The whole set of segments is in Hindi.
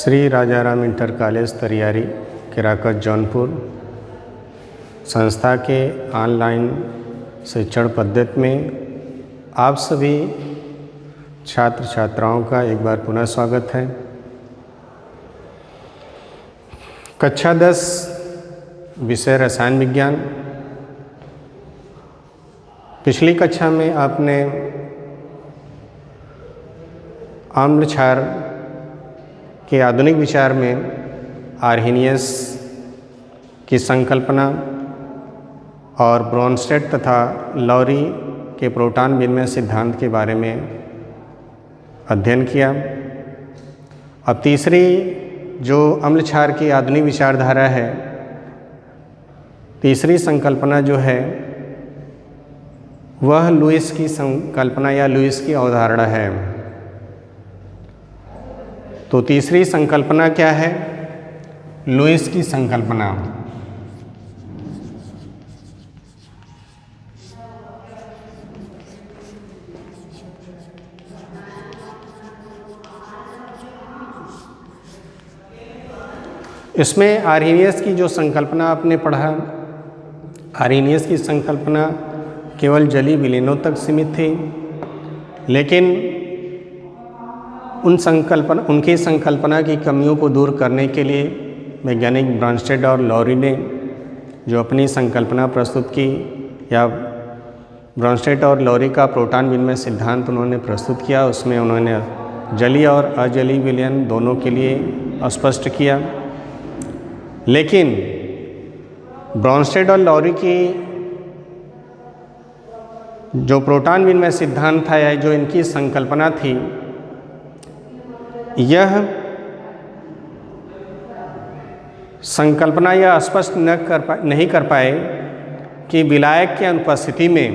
श्री राजाराम इंटर कॉलेज तरियारी केराकत जौनपुर संस्था के ऑनलाइन शिक्षण पद्धति में आप सभी छात्र छात्राओं का एक बार पुनः स्वागत है। कक्षा 10 विषय रसायन विज्ञान। पिछली कक्षा में आपने अम्ल क्षार के आधुनिक विचार में आर्हेनियस की संकल्पना और ब्रोंस्टेड तथा लॉरी के प्रोटॉन विनिमय सिद्धांत के बारे में अध्ययन किया। अब तीसरी जो अम्ल क्षार की आधुनिक विचारधारा है, तीसरी संकल्पना जो है वह लुईस की संकल्पना या लुईस की अवधारणा है। तो तीसरी संकल्पना क्या है? लुईस की संकल्पना। इसमें आर्हेनियस की जो संकल्पना आपने पढ़ा, आर्हेनियस की संकल्पना केवल जलीय विलयनों तक सीमित थी, लेकिन उनकी संकल्पना की कमियों को दूर करने के लिए वैज्ञानिक ब्रोंस्टेड और लॉरी ने जो अपनी संकल्पना प्रस्तुत की, या ब्रोंस्टेड और लॉरी का प्रोटॉन विनिमय सिद्धांत उन्होंने प्रस्तुत किया, उसमें उन्होंने जलीय और अजलीय विलयन दोनों के लिए स्पष्ट किया। लेकिन ब्रोंस्टेड और लॉरी की जो प्रोटॉन विनिमय सिद्धांत था या जो इनकी संकल्पना थी, यह संकल्पना यह स्पष्ट नहीं कर पाए कि विलायक की अनुपस्थिति में,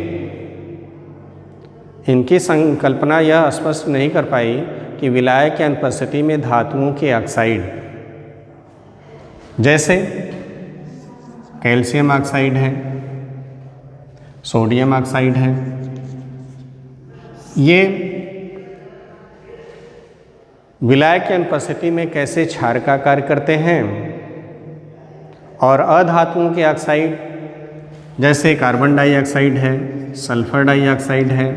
इनकी संकल्पना यह स्पष्ट नहीं कर पाई कि विलायक की अनुपस्थिति में धातुओं के ऑक्साइड जैसे कैल्शियम ऑक्साइड है, सोडियम ऑक्साइड है, ये विलायक की अनुपस्थिति में कैसे क्षार का कार्य करते हैं, और अधातुओं के ऑक्साइड जैसे कार्बन डाइऑक्साइड है, सल्फर डाइऑक्साइड है,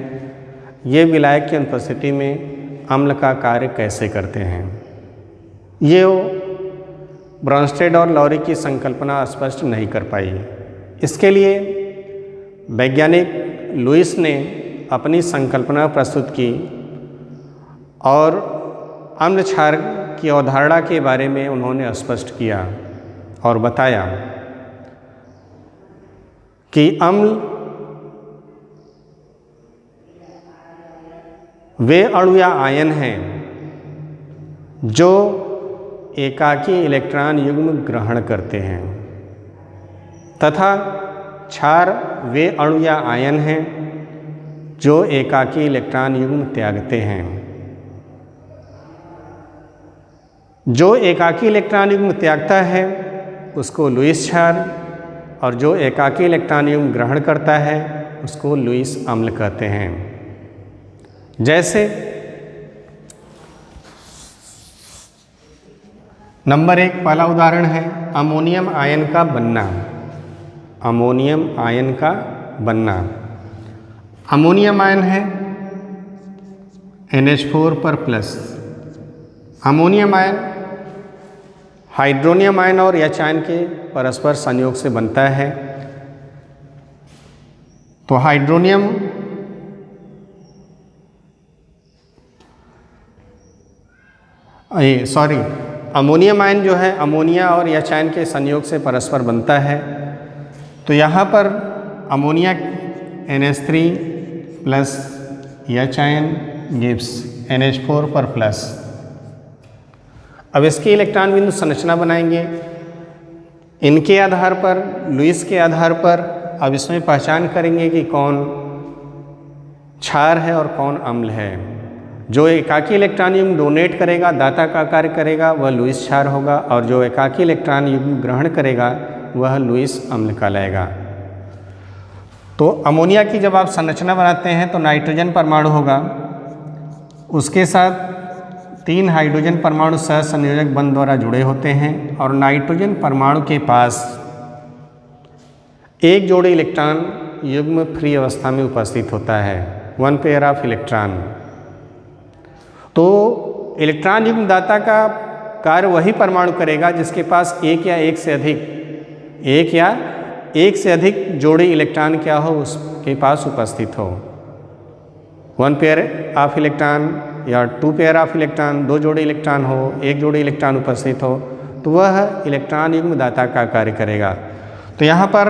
ये विलायक की अनुपस्थिति में अम्ल का कार्य कैसे करते हैं। ये ब्रोंस्टेड और लॉरी की संकल्पना स्पष्ट नहीं कर पाई। इसके लिए वैज्ञानिक लुईस ने अपनी संकल्पना प्रस्तुत की और अम्ल क्षार की अवधारणा के बारे में उन्होंने स्पष्ट किया और बताया कि अम्ल वे अणु या आयन हैं जो एकाकी इलेक्ट्रॉन युग्म ग्रहण करते हैं, तथा क्षार वे अणु या आयन हैं जो एकाकी इलेक्ट्रॉन युग्म त्यागते हैं। जो एकाकी इलेक्ट्रॉन युग्म त्यागता है उसको लुईस क्षार, और जो एकाकी इलेक्ट्रॉन युग्म ग्रहण करता है उसको लुईस अम्ल कहते हैं। जैसे नंबर 1 पहला उदाहरण है अमोनियम आयन का बनना। अमोनियम आयन का बनना। अमोनियम आयन है NH4 पर plus. Ammonium ion hydronium ion और H आयन के परस्पर संयोग से बनता है। तो अमोनियम आयन जो है अमोनिया और H आयन के संयोग से परस्पर बनता है। तो यहाँ पर ammonia NH3 plus H ion gives NH4 पर प्लस। अब इसकी इलेक्ट्रॉन बिंदु संरचना बनाएंगे। इनके आधार पर, लुईस के आधार पर अब इसमें पहचान करेंगे कि कौन क्षार है और कौन अम्ल है। जो एकाकी इलेक्ट्रॉन युग्म डोनेट करेगा, दाता का कार्य करेगा, वह लुईस क्षार होगा, और जो एकाकी इलेक्ट्रॉन युग्म ग्रहण करेगा वह लुईस अम्ल कहलाएगा। तो अमोनिया की जब आप संरचना बनाते हैं तो नाइट्रोजन परमाणु होगा, उसके साथ 3 हाइड्रोजन परमाणु सहसंयोजक बंध द्वारा जुड़े होते हैं और नाइट्रोजन परमाणु के पास एक जोड़ी इलेक्ट्रॉन युग्म फ्री अवस्था में उपस्थित होता है, 1 पेयर ऑफ इलेक्ट्रॉन। तो इलेक्ट्रॉन युग्म दाता का कार्य वही परमाणु करेगा जिसके पास एक या एक से अधिक जोड़ी इलेक्ट्रॉन क्या हो, उसके पास उपस्थित हो। 1 पेयर ऑफ इलेक्ट्रॉन या 2 पेयर ऑफ इलेक्ट्रॉन, 2 जोड़ी इलेक्ट्रॉन हो, 1 जोड़ी इलेक्ट्रॉन उपस्थित हो, तो वह इलेक्ट्रॉन युग्म दाता का कार्य करेगा। तो यहाँ पर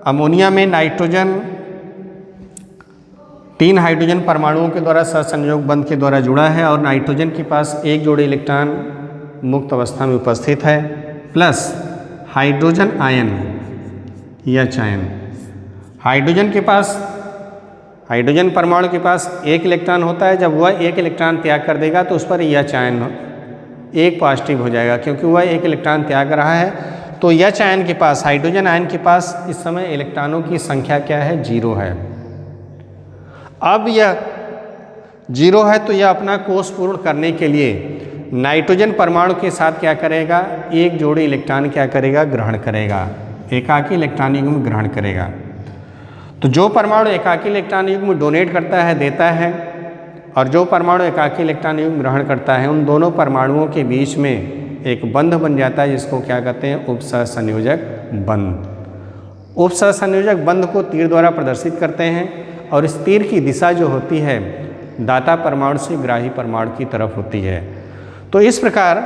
अमोनिया में नाइट्रोजन 3 हाइड्रोजन परमाणुओं के द्वारा सहसंयोग बंध के द्वारा जुड़ा है और नाइट्रोजन के पास एक जोड़ी इलेक्ट्रॉन मुक्त अवस्था में उपस्थित है, प्लस हाइड्रोजन आयन या चायन। हाइड्रोजन परमाणु के पास एक इलेक्ट्रॉन होता है, जब वह एक इलेक्ट्रॉन त्याग कर देगा तो उस पर यह चायन एक पॉजिटिव हो जाएगा, क्योंकि वह एक इलेक्ट्रॉन त्याग रहा है। तो यह चायन के पास, हाइड्रोजन आयन के पास इस समय इलेक्ट्रॉनों की संख्या क्या है, 0 है। अब यह 0 है तो यह अपना कोष पूर्ण करने के लिए नाइट्रोजन परमाणु के साथ क्या करेगा, एक जोड़ी इलेक्ट्रॉन क्या करेगा, ग्रहण करेगा, एकाकी इलेक्ट्रॉन युग्म ग्रहण करेगा। तो जो परमाणु एकाकी इलेक्ट्रॉन युग्म डोनेट करता है, देता है, और जो परमाणु एकाकी इलेक्ट्रॉन युग्म ग्रहण करता है, उन दोनों परमाणुओं के बीच में एक बंध बन जाता है जिसको क्या कहते हैं, उपसहसंयोजक बंध। उपसहसंयोजक बंध को तीर द्वारा प्रदर्शित करते हैं और इस तीर की दिशा जो होती है दाता परमाणु से ग्राही परमाणु की तरफ होती है। तो इस प्रकार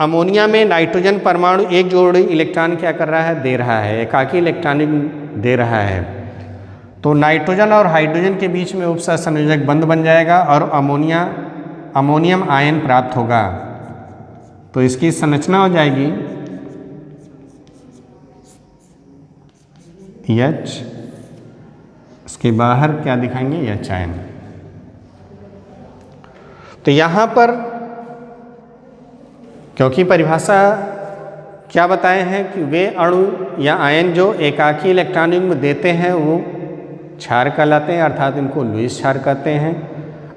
अमोनिया में नाइट्रोजन परमाणु एक जोड़ी इलेक्ट्रॉन क्या कर रहा है, दे रहा है, एकाकी इलेक्ट्रॉन दे रहा है। तो नाइट्रोजन और हाइड्रोजन के बीच में उपसहसंयोजक बंध बन जाएगा और अमोनियम आयन प्राप्त होगा। तो इसकी संरचना हो जाएगी H, इसके बाहर क्या दिखाएंगे, H आयन। तो यहाँ पर क्योंकि परिभाषा क्या बताए हैं कि वे अणु या आयन जो एकाकी इलेक्ट्रॉन युग्म देते हैं वो क्षार कहलाते हैं, अर्थात इनको लुईस क्षार कहते हैं,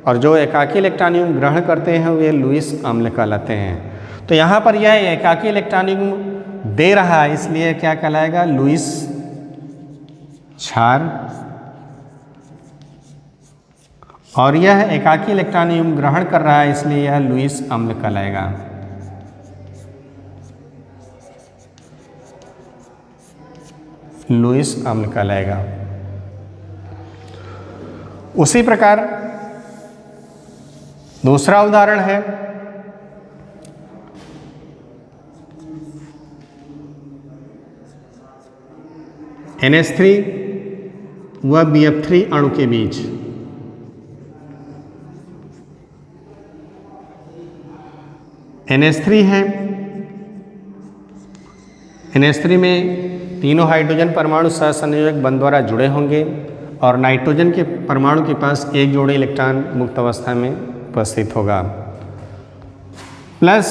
और जो एकाकी इलेक्ट्रॉन युग्म ग्रहण करते हैं वे लुईस अम्ल कहलाते हैं। तो यहाँ पर यह एकाकी इलेक्ट्रॉन युग्म दे रहा है, इसलिए क्या कहलाएगा, लुईस क्षार, और यह एकाकी इलेक्ट्रॉन युग्म ग्रहण कर रहा है इसलिए यह लुईस अम्ल कहलाएगा। लुईस अम्ल कहलाएगा। उसी प्रकार दूसरा उदाहरण है NH3 व BF3 अणु के बीच। NH3 है, NH3 में तीनों हाइड्रोजन परमाणु सहसंयोजक बंध द्वारा जुड़े होंगे और नाइट्रोजन के परमाणु के पास एक जोड़ी इलेक्ट्रॉन मुक्त अवस्था में उपस्थित होगा, plus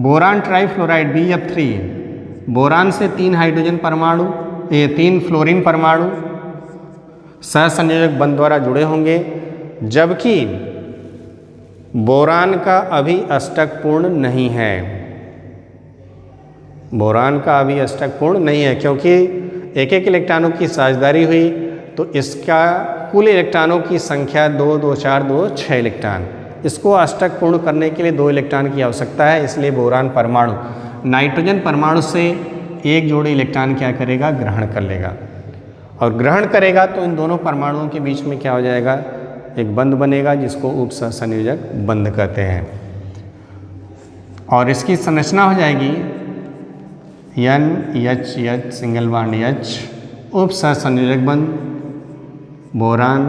boron trifluoride BF3, boron से 3 हाइड्रोजन परमाणु, 3 फ्लोरीन परमाणु सहसंयोजक बंध द्वारा जुड़े होंगे, जबकि बोरान का अभी अष्टक पूर्ण नहीं है। बोरान का अभी अष्टक पूर्ण नहीं है क्योंकि एक एक इलेक्ट्रॉनों की साझेदारी हुई तो इसका कुल इलेक्ट्रॉनों की संख्या 2, 2, 4, 2, 6 इलेक्ट्रॉन। इसको अष्टक पूर्ण करने के लिए 2 इलेक्ट्रॉन की आवश्यकता है, इसलिए बोरान परमाणु नाइट्रोजन परमाणु से एक जोड़ी इलेक्ट्रॉन क्या करेगा, ग्रहण कर लेगा, और ग्रहण करेगा तो इन दोनों परमाणुओं के बीच में क्या हो जाएगा, एक बंध बनेगा जिसको उपसहसंयोजक बंध कहते हैं। और इसकी संरचना हो जाएगी NH सिंगल बॉन्ड H, उपसहसंयोजक बंध, बोरान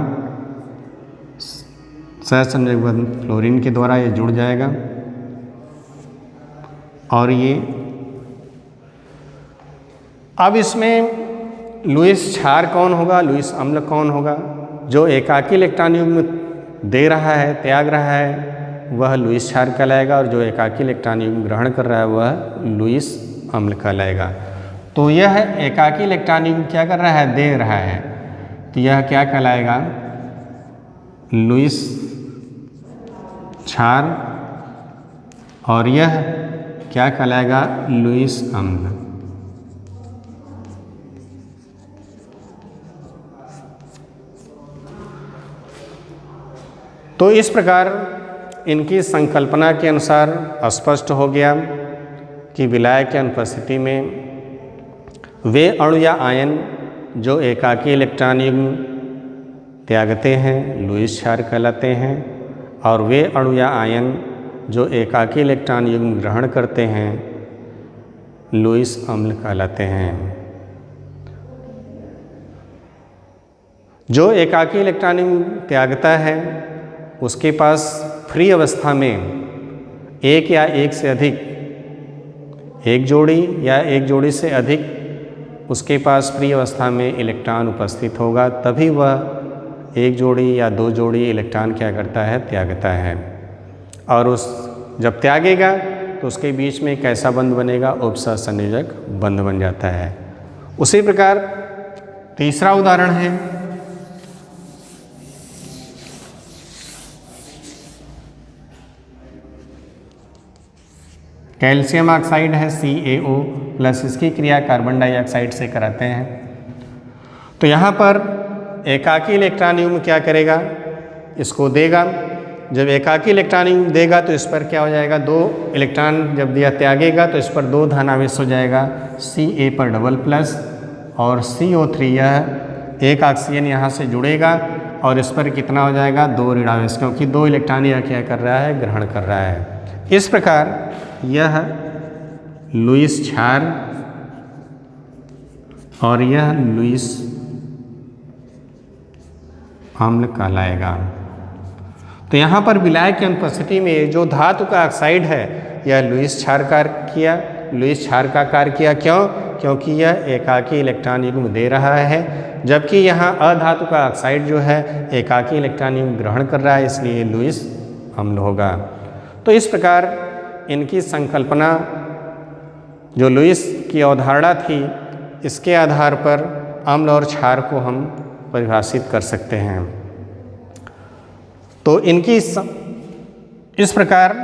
सहसंयोजक बंध फ्लोरीन के द्वारा ये जुड़ जाएगा, और ये अब इसमें लुईस क्षार कौन होगा, लुईस अम्ल कौन होगा। जो एकाकी इलेक्ट्रॉन युग्म दे रहा है, त्याग रहा है, वह लुईस क्षार कहलाएगा, और जो एकाकी इलेक्ट्रॉन युग्म ग्रहण कर रहा है वह लुईस अम्ल कहलाएगा। तो यह एकाकी इलेक्ट्रॉन युग्म क्या कर रहा है, दे रहा है, तो यह क्या कहलाएगा, लुईस क्षार, और यह क्या कहलाएगा? लुईस अम्ल। तो इस प्रकार इनकी संकल्पना के अनुसार स्पष्ट हो गया कि विलायक की अनुपस्थिति में वे अणु या आयन जो एकाकी इलेक्ट्रॉन युग्म त्यागते हैं लुईस क्षार कहलाते हैं, और वे अणु या आयन जो एकाकी इलेक्ट्रॉन युग्म ग्रहण करते हैं लुईस अम्ल कहलाते हैं। जो एकाकी इलेक्ट्रॉन युग्म त्यागता है उसके पास फ्री अवस्था में एक या एक से अधिक, एक जोड़ी या एक जोड़ी से अधिक उसके पास फ्री अवस्था में इलेक्ट्रॉन उपस्थित होगा, तभी वह एक जोड़ी या दो जोड़ी इलेक्ट्रॉन क्या करता है? त्यागता है। और उस जब त्यागेगा तो उसके बीच में कैसा बंध बनेगा? उपसहसंयोजक बंध बन जाता है। उसी प्रकार तीसरा उदाहरण है कैल्शियम ऑक्साइड है CaO प्लस, इसकी क्रिया कार्बन डाइऑक्साइड से कराते हैं। तो यहाँ पर एकाकी इलेक्ट्रॉन युग्म क्या करेगा? इसको देगा। जब एकाकी इलेक्ट्रॉन युग्म देगा तो इस पर क्या हो जाएगा? दो इलेक्ट्रॉन जब दिया त्यागेगा तो इस पर दो धनावेश हो जाएगा, Ca पर डबल प्लस और CO3, यह एक ऑक्सीजन यहाँ से जुड़ेगा और इस पर कितना हो जाएगा? दो ऋणावेश, क्योंकि दो इलेक्ट्रॉन यह क्या कर रहा है? ग्रहण कर रहा है। इस प्रकार यह लुईस क्षार और यह लुईस अम्ल कहलाएगा। तो यहाँ पर विलायक की अनुपस्थिति में जो धातु का ऑक्साइड है यह लुईस क्षार का कार्य किया। क्यों? क्योंकि यह एकाकी इलेक्ट्रॉन युग्म दे रहा है, जबकि यहाँ अधातु का ऑक्साइड जो है एकाकी इलेक्ट्रॉन युग्म ग्रहण कर रहा है, इसलिए लुईस अम्ल होगा। तो इस प्रकार इनकी संकल्पना जो लुईस की अवधारणा थी, इसके आधार पर अम्ल और क्षार को हम परिभाषित कर सकते हैं। तो इनकी इस प्रकार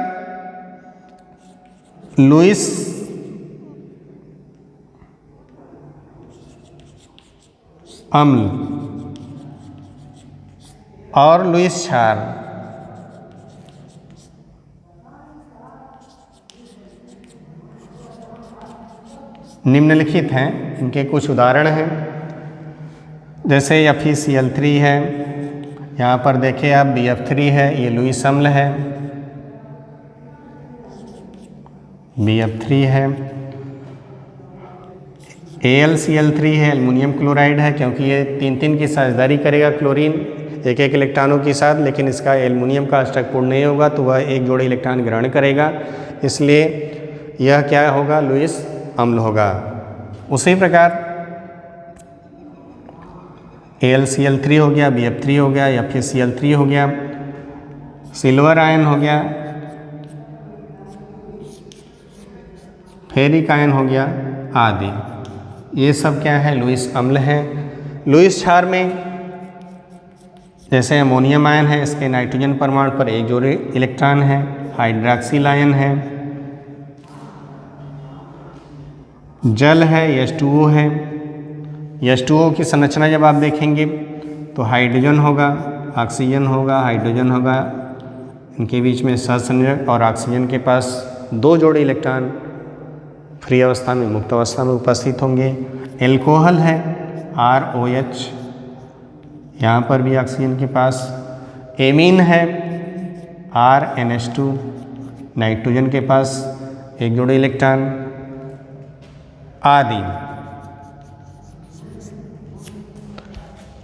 लुईस अम्ल और लुईस क्षार निम्नलिखित हैं। इनके कुछ उदाहरण हैं, जैसे FeCl3 है, यहाँ पर देखिए आप BF3 है, ये लुईस अम्ल है, BF3 है। AlCl3 है, एल्युमिनियम क्लोराइड है, क्योंकि ये तीन तीन की साझेदारी करेगा क्लोरीन एक एक इलेक्ट्रॉनों के साथ, लेकिन इसका एल्युमिनियम का अष्टक पूर्ण नहीं होगा तो वह एक जोड़ी इलेक्ट्रॉन ग्रहण करेगा, इसलिए यह क्या होगा? लुईस अम्ल होगा। उसी प्रकार AlCl3 हो गया, BF3 हो गया, FeCl3 हो गया, सिल्वर आयन हो गया, फेरिक आयन हो गया आदि। ये सब क्या है? लुईस अम्ल हैं। लुईस क्षार में जैसे अमोनियम आयन है, इसके नाइट्रोजन परमाणु पर एक जोड़ी इलेक्ट्रॉन है, हाइड्रॉक्सिल आयन है, जल है, H2O है। H2O की संरचना जब आप देखेंगे तो हाइड्रोजन होगा, ऑक्सीजन होगा, हाइड्रोजन होगा, इनके बीच में सहसंयोजक, और ऑक्सीजन के पास दो जोड़ी इलेक्ट्रॉन फ्री अवस्था में, मुक्त अवस्था में उपस्थित होंगे। एल्कोहल है, ROH, यहाँ पर भी ऑक्सीजन के पास। एमीन है, RNH2, नाइट्रोजन के पास एक जोड़ी इलेक्ट्रॉन आदि।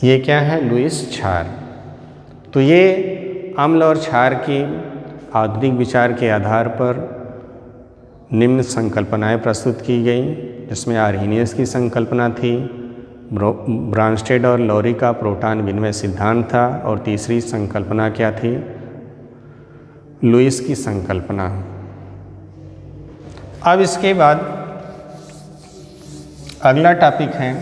ये क्या है? लुईस क्षार। तो ये अम्ल और क्षार की आधुनिक विचार के आधार पर निम्न संकल्पनाएं प्रस्तुत की गई, जिसमें आर्हेनियस की संकल्पना थी, ब्रांस्टेड और लॉरी का प्रोटॉन विनिमय सिद्धांत था, और तीसरी संकल्पना क्या थी? लुईस की संकल्पना। अब इसके बाद अगला टॉपिक है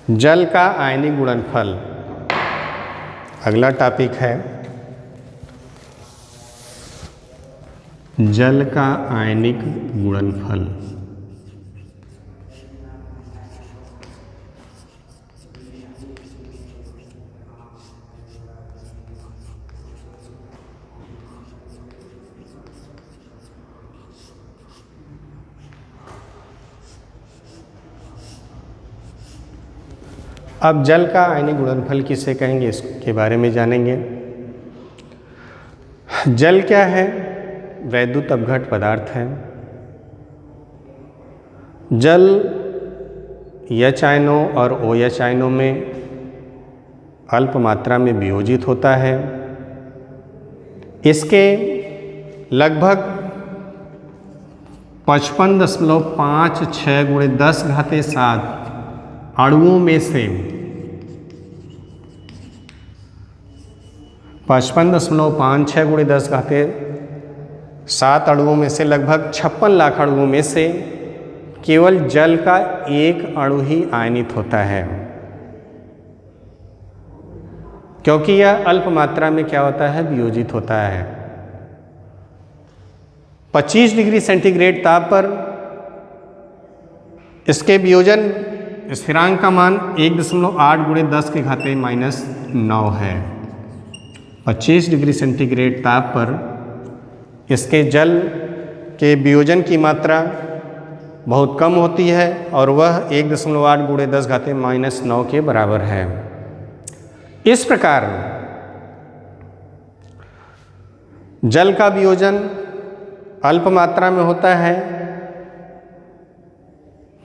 जल का आयनिक गुणनफल, अगला टॉपिक है जल का आयनिक गुणनफल। अब जल का आयनिक गुणनफल किसे कहेंगे, इसके बारे में जानेंगे। जल क्या है? वैद्युत अपघट पदार्थ है। जल एच आयनों और OH आयनों में अल्प मात्रा में वियोजित होता है। इसके लगभग 55.56 × 10⁻⁷ अणुओं में से 55.56 × 10⁻⁷ अणुओं में से लगभग 56 लाख अणुओं में से केवल जल का एक अणु ही आयनित होता है, क्योंकि यह अल्प मात्रा में क्या होता है, वियोजित होता है। 25 डिग्री सेंटीग्रेड ताप पर इसके वियोजन स्थिरांक का मान 1.8 × 10⁻⁻⁹ है। 25 डिग्री सेंटीग्रेड ताप पर इसके जल के वियोजन की मात्रा बहुत कम होती है और वह 1.8 × 10⁻⁹ के बराबर है। इस प्रकार जल का वियोजन अल्प मात्रा में होता है,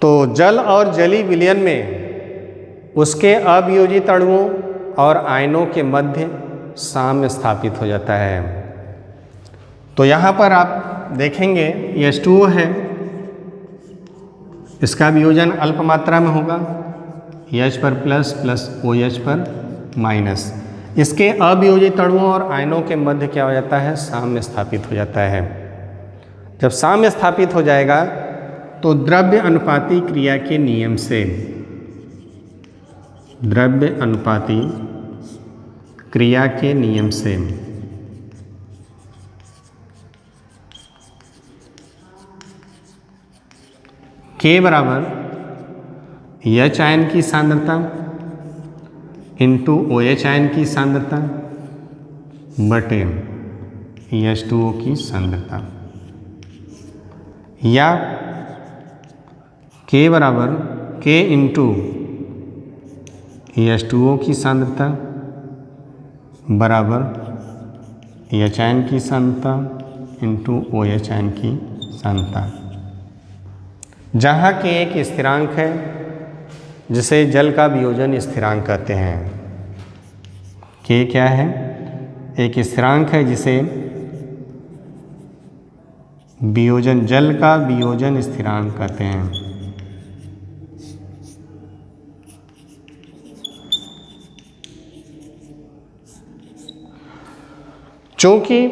तो जल और जलीय विलयन में उसके अवियोजित अणुओं और आयनों के मध्य साम्य स्थापित हो जाता है। तो यहाँ पर आप देखेंगे H2O है, इसका वियोजन अल्प मात्रा में होगा, H पर प्लस प्लस OH पर माइनस। इसके अवियोजित अणुओं और आयनों के मध्य क्या हो जाता है, साम्य स्थापित हो जाता है। जब साम्य स्थापित हो जाएगा तो द्रव्य अनुपाती क्रिया के नियम से, द्रव्य अनुपाती क्रिया के नियम से K बराबर H आयन की सांद्रता इंटू OH आयन की सांद्रता बटे H2O की सांद्रता, या K बराबर K इंटू H2O की सांद्रता बराबर H आयन की सांद्रता इंटू OH आयन की सांद्रता, जहाँ K एक स्थिरांक है जिसे जल का वियोजन स्थिरांक कहते हैं। K क्या है? एक स्थिरांक है जिसे वियोजन, जल का वियोजन स्थिरांक कहते हैं। चूँकि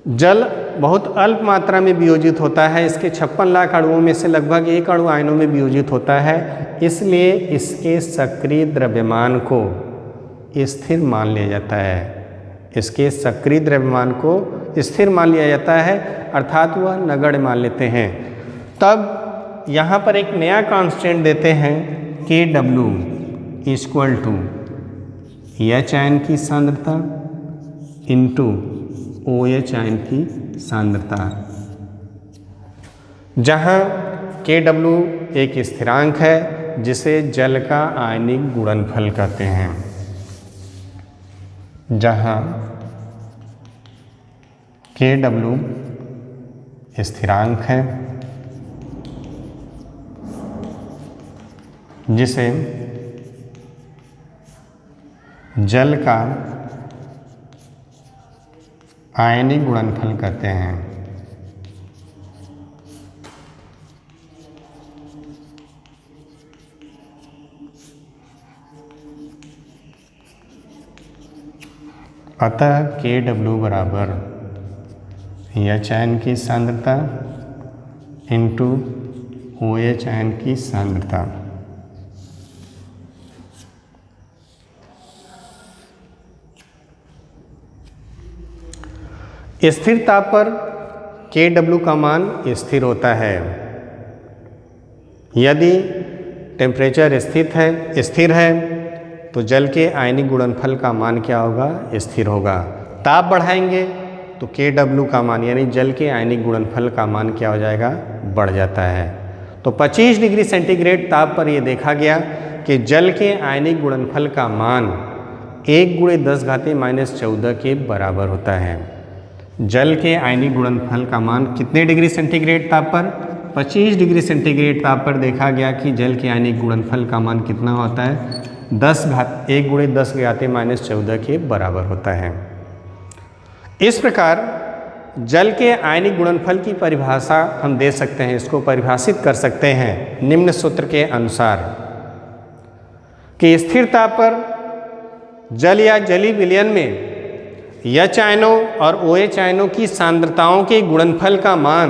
जल बहुत अल्प मात्रा में वियोजित होता है, इसके 56 लाख अणुओं में से लगभग एक अणु आयनों में वियोजित होता है, इसलिए इसके सक्रिय द्रव्यमान को स्थिर मान लिया जाता है। इसके सक्रिय द्रव्यमान को स्थिर मान लिया जाता है, अर्थात वह नगण्य मान लेते हैं। तब यहाँ पर एक नया कांस्टेंट देते हैं, KW इक्वल टू H आयन की सांद्रता इंटू OH आयन की सांद्रता, जहाँ KW एक स्थिरांक है जिसे जल का आयनिक गुणनफल कहते हैं। जहाँ KW स्थिरांक है जिसे जल का आयनिक गुणनफल कहते हैं। अतः KW बराबर H आयन की सांद्रता इंटू OH आयन की सांद्रता, स्थिर ताप पर Kw का मान स्थिर होता है। यदि टेम्परेचर स्थिर है तो जल के आयनिक गुणनफल का मान क्या होगा? स्थिर होगा। ताप बढ़ाएंगे तो Kw का मान यानी जल के आयनिक गुणनफल का मान क्या हो जाएगा? बढ़ जाता है। तो 25 डिग्री सेंटीग्रेड ताप पर यह देखा गया कि जल के आयनिक गुणनफल का मान 1 × 10⁻14 के बराबर होता है। जल के आयनिक गुणनफल का मान कितने डिग्री सेंटीग्रेड ताप पर? 25 डिग्री सेंटीग्रेड ताप पर देखा गया कि जल के आयनिक गुणनफल का मान कितना होता है? 1 × 10⁻14 के बराबर होता है। इस प्रकार जल के आयनिक गुणनफल की परिभाषा हम दे सकते हैं, इसको परिभाषित कर सकते हैं निम्न सूत्र के अनुसार कि स्थिर ताप पर जल या जलीय विलयन में H आयनों और OH आयनों की सांद्रताओं के गुणनफल का मान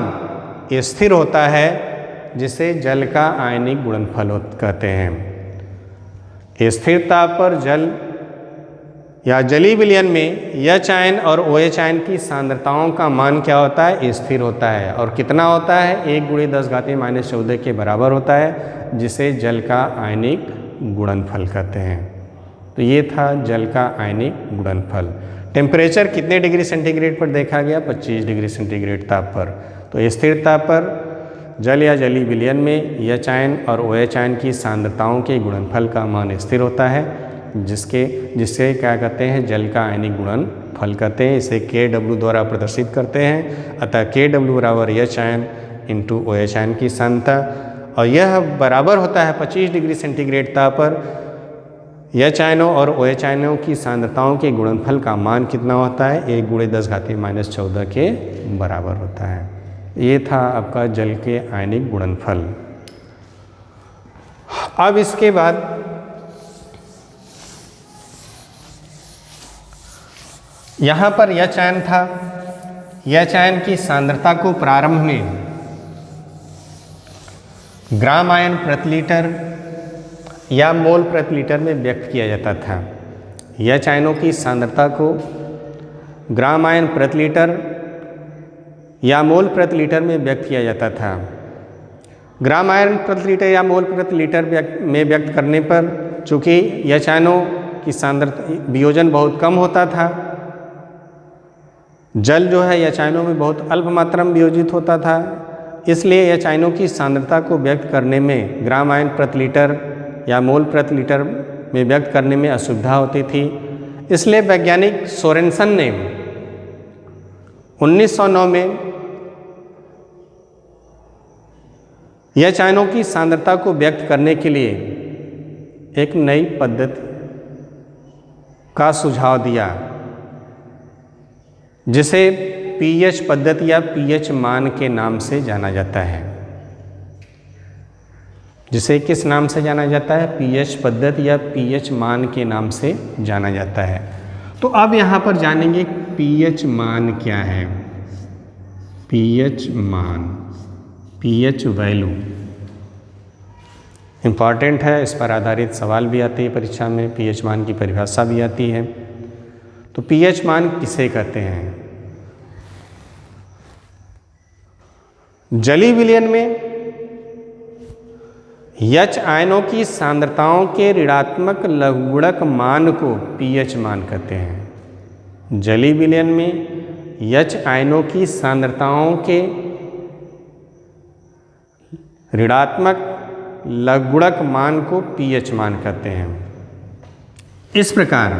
स्थिर होता है, जिसे जल का आयनिक गुणनफल कहते हैं। स्थिर ताप पर जल या जलीय विलयन में H आयन और OH आयन की सांद्रताओं का मान क्या होता है? स्थिर होता है। और कितना होता है? 1 × 10⁻14 के बराबर होता है, जिसे जल का आयनिक गुणनफल कहते हैं। तो ये था जल का आयनिक गुणनफल। टेम्परेचर कितने डिग्री सेंटीग्रेड पर देखा गया? 25 डिग्री सेंटीग्रेड ताप पर। तो स्थिर ताप पर जल या जलीय विलयन में H आयन और OH आयन की सांद्रताओं के गुणनफल का मान स्थिर होता है, जिससे क्या कहते हैं? जल का आयनिक गुणनफल कहते हैं। इसे Kw द्वारा प्रदर्शित करते हैं। अतः Kw बराबर H आयन × OH आयन की सांद्रता, और यह बराबर होता है 25 डिग्री सेंटीग्रेड ताप पर H आयनों और OH आयनों की सांद्रताओं के गुणनफल का मान कितना होता है? 1 × 10⁻14 के बराबर होता है। ये था आपका जल के आयनिक गुणनफल। अब इसके बाद यहाँ पर H आयन था। H आयन की सांद्रता को प्रारंभ में ग्राम आयन प्रति लीटर या मोल प्रति लीटर में व्यक्त किया जाता था। H आयनों की सांद्रता को ग्राम आयन प्रति लीटर या मोल प्रति लीटर में व्यक्त किया जाता था। ग्राम आयन प्रति लीटर या मोल प्रति लीटर में व्यक्त करने पर चूँकि H आयनों की सांद्रता वियोजन बहुत कम होता था, जल जो है H आयनों में बहुत अल्प मात्रा में वियोजित होता था, इसलिए H आयनों की सांद्रता को व्यक्त करने में ग्राम आयन प्रति लीटर या मोल प्रति लीटर में व्यक्त करने में असुविधा होती थी। इसलिए वैज्ञानिक सोरेनसन ने 1909 में H आयनों की सांद्रता को व्यक्त करने के लिए एक नई पद्धति का सुझाव दिया, जिसे pH पद्धति या pH मान के नाम से जाना जाता है। जिसे किस नाम से जाना जाता है? pH पद्धति या pH मान के नाम से जाना जाता है। तो अब यहाँ पर जानेंगे pH मान क्या है। pH मान, pH वैल्यू इम्पॉर्टेंट है, इस पर आधारित सवाल भी आते हैं परीक्षा में, pH मान की परिभाषा भी आती है। तो pH मान किसे कहते हैं? जलीय विलयन में H आयनों की सांद्रताओं के ऋणात्मक लघुगुणक मान को pH मान कहते हैं। जलीय विलयन में H आयनों की सांद्रताओं के ऋणात्मक लघुगुणक मान को pH मान कहते हैं। इस प्रकार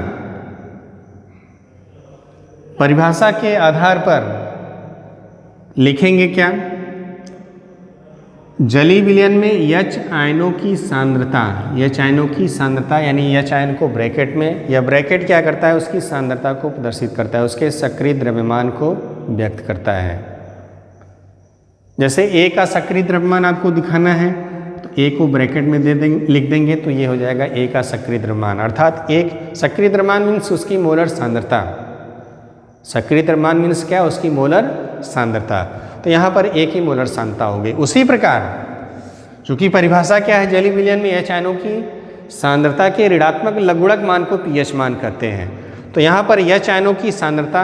परिभाषा के आधार पर लिखेंगे क्या? जलीय विलयन में H आयनों की सांद्रता, H आयनों की सांद्रता यानी H आयन को ब्रैकेट में, यह ब्रैकेट क्या करता है? उसकी सांद्रता को प्रदर्शित करता है, उसके सक्रिय द्रव्यमान को व्यक्त करता है। जैसे A का सक्रिय द्रव्यमान आपको दिखाना है तो A को ब्रैकेट में लिख देंगे तो ये हो जाएगा A का सक्रिय द्रव्यमान, अर्थात एक सक्रिय द्रव्यमान मीन्स उसकी मोलर सांद्रता। सक्रिय द्रव्यमान मीन्स क्या? उसकी मोलर सांद्रता। तो यहाँ पर एक ही मोलर सांद्रता हो गई। उसी प्रकार चूंकि परिभाषा क्या है? जलीय विलयन में H आयनों की सांद्रता के ऋणात्मक लघुगुणक मान को pH मान कहते हैं। तो यहाँ पर H आयनों की सांद्रता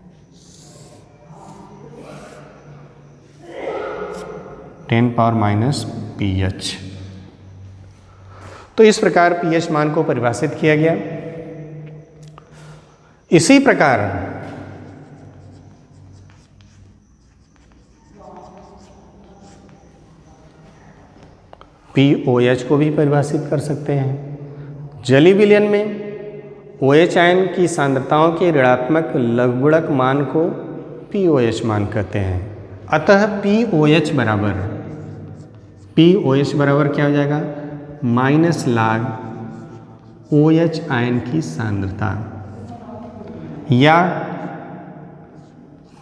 10⁻pH। तो इस प्रकार pH मान को परिभाषित किया गया। इसी प्रकार pOH को भी परिभाषित कर सकते हैं। जलीय विलयन में OH आयन की सांद्रताओं के ऋणात्मक लघुगुणक मान को pOH मान कहते हैं। अतः pOH बराबर क्या हो जाएगा? माइनस log OH आयन की सांद्रता, या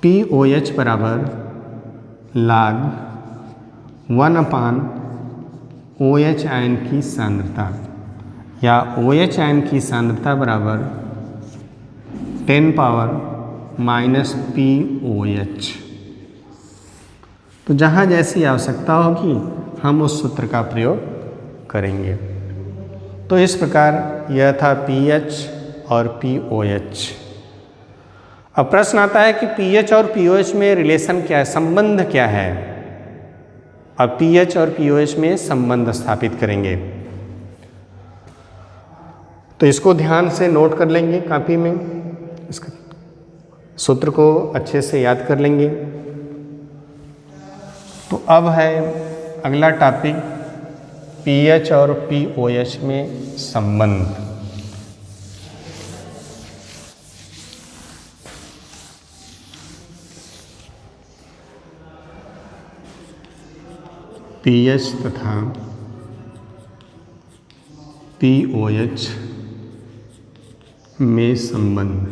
pOH बराबर log 1/OH आयन की सांद्रता, या OH आयन की सांद्रता बराबर 10⁻⁻pOH। तो जहाँ जैसी आवश्यकता होगी हम उस सूत्र का प्रयोग करेंगे। तो इस प्रकार यह था pH और pOH। अब प्रश्न आता है कि pH और pOH में रिलेशन क्या है, संबंध क्या है। अब pH और pOH में संबंध स्थापित करेंगे। तो इसको ध्यान से नोट कर लेंगे कॉपी में, इसका सूत्र को अच्छे से याद कर लेंगे। तो अब है अगला टॉपिक pH और pOH में संबंध। pH तथा pOH में संबंध।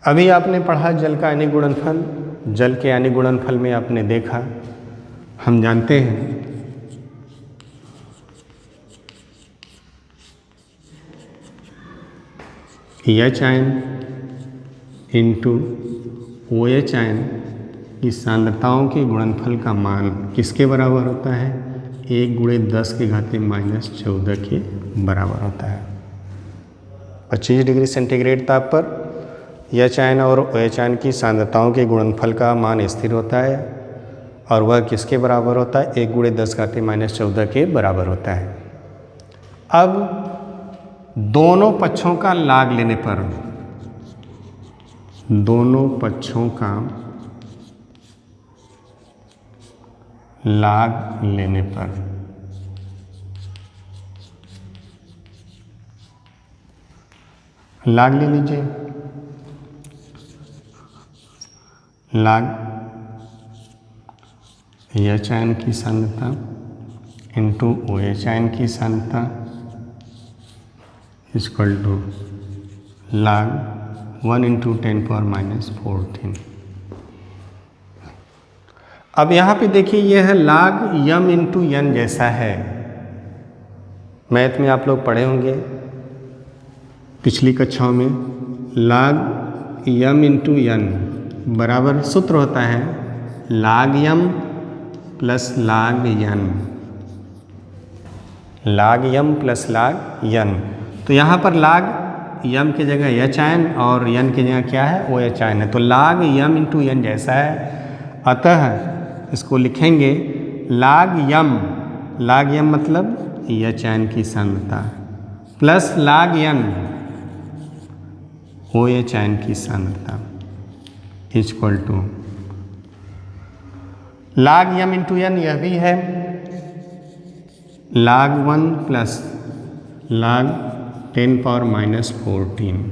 अभी आपने पढ़ा जल का आयनिक गुणनफल। जल के आयनिक गुणनफल में आपने देखा, हम जानते हैं H ion into OH ion की सांद्रताओं के गुणनफल का मान किसके बराबर होता है? 1×10⁻⁻14 के बराबर होता है। 25 डिग्री सेंटीग्रेड ताप पर H आयन और OH आयन की सांद्रताओं के गुणनफल का मान स्थिर होता है, और वह किसके बराबर होता है? 1×10⁻14 के बराबर होता है। अब दोनों पक्षों का लाग लेने पर, दोनों पक्षों का लाग लेने पर लाग ले लीजिए। लाग H आयन की सांद्रता इंटू OH आयन की सांद्रता इक्वल टू log 1×10⁻⁻14। अब यहाँ पे देखिए यह log m इंटू n जैसा है। मैथ में आप लोग पढ़े होंगे पिछली कक्षाओं में। log m इंटू n बराबर सूत्र होता है log m plus log n, log m plus log n। तो यहाँ पर log m की जगह H आयन और n की जगह क्या है? OH आयन है। तो log m इंटू n जैसा है, अतः इसको लिखेंगे log m मतलब एच आयन की सांद्रता plus log n O H ion की सांद्रता equal to log m into n, यह भी है log 1 plus log 10 power minus 14।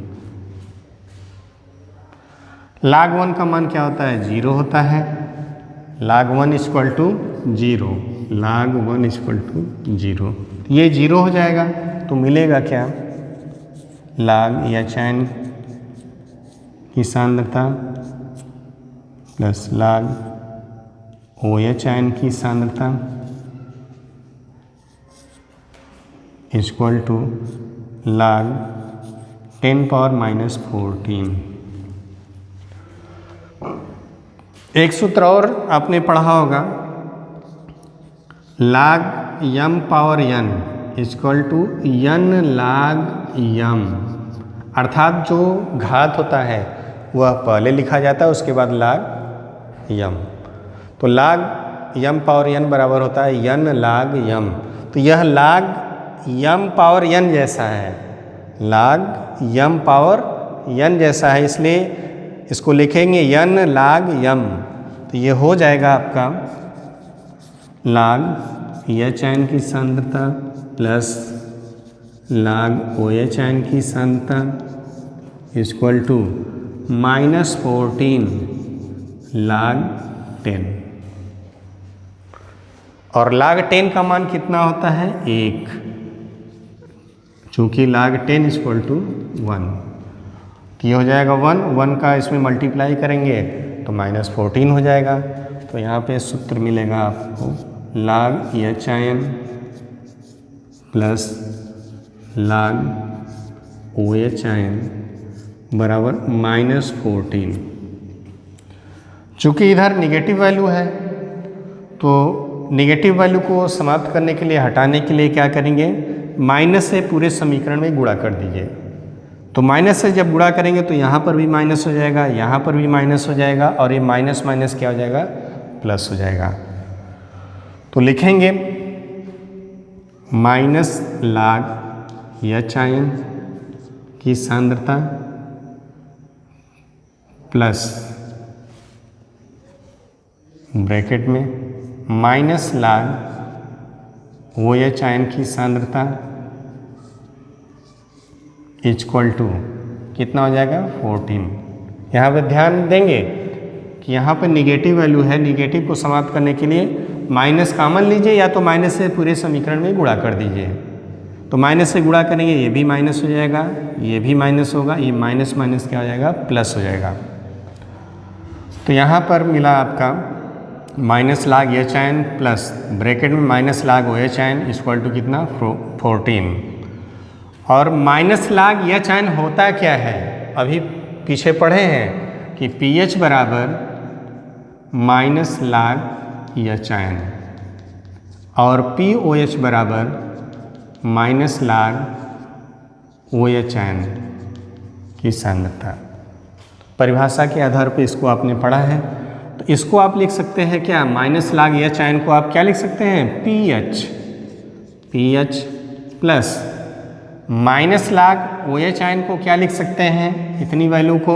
log 1 का मान क्या होता है? 0 होता है। log 1 equal to 0, log 1 equal to 0, ये 0 हो जाएगा तो मिलेगा क्या? log एच आयन की सांद्रता plus log O H ion की सांद्रता equal to log 10 power minus 14। एक सूत्र और आपने पढ़ा होगा, log m power n equal to n log m, अर्थात जो घात होता है वह पहले लिखा जाता है, उसके बाद log m। तो log m पावर n बराबर होता है n log m। तो यह log m पावर n जैसा है, log m पावर n जैसा है, इसलिए इसको लिखेंगे n log m। तो ये हो जाएगा आपका log एच आयन की सांद्रता plus log O H ion की सांद्रता इक्वल टू माइनस 14 log 10। और log 10 का मान कितना होता है? 1, चूँकि log 10 इक्वल टू 1, तो ये हो जाएगा 1 का इसमें मल्टीप्लाई करेंगे तो माइनस 14 हो जाएगा। तो यहाँ पे सूत्र मिलेगा आपको log H ion plus log O H आयन बराबर माइनस 14। चूँकि इधर निगेटिव वैल्यू है तो निगेटिव वैल्यू को समाप्त करने के लिए, हटाने के लिए क्या करेंगे? माइनस से पूरे समीकरण में गुणा कर दीजिए। तो माइनस से जब गुणा करेंगे तो यहाँ पर भी माइनस हो जाएगा, यहाँ पर भी माइनस हो जाएगा, और ये माइनस माइनस क्या हो जाएगा? प्लस हो जाएगा। तो लिखेंगे माइनस log एच आयन की सांद्रता प्लस ब्रैकेट में minus log O H ion की सांद्रता इक्वल टू कितना हो जाएगा? 14। यहाँ पे ध्यान देंगे कि यहाँ पर निगेटिव वैल्यू है, निगेटिव को समाप्त करने के लिए माइनस कॉमन लीजिए या तो माइनस से पूरे समीकरण में गुणा कर दीजिए। तो माइनस से गुणा करेंगे, ये भी माइनस हो जाएगा, ये भी माइनस होगा, ये माइनस माइनस क्या हो जाएगा? प्लस हो जाएगा। तो यहाँ पर मिला आपका minus log H ion plus bracket में minus log O H ion equal to कितना? 14। और माइनस log एच आयन होता क्या है? अभी पीछे पढ़े हैं कि pH बराबर माइनस log एच आयन और POH बराबर minus log O H ion की सांद्रता। परिभाषा के आधार पर इसको आपने पढ़ा है, तो इसको आप लिख सकते हैं क्या? माइनस log एच आयन को आप क्या लिख सकते हैं? pH plus minus log O H ion को क्या लिख सकते हैं? इतनी वैल्यू को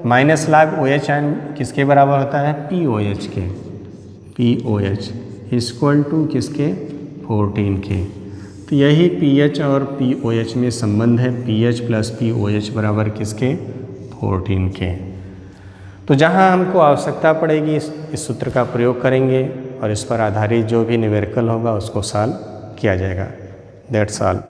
minus log O H ion किसके बराबर होता है? POH के। POH इक्वल टू किसके? 14 के। तो यही pH और POH में संबंध है, pH प्लस POH बराबर किसके? 14 के। तो जहाँ हमको आवश्यकता पड़ेगी इस सूत्र का प्रयोग करेंगे और इस पर आधारित जो भी न्यूमेरिकल होगा उसको सॉल्व किया जाएगा। That's all.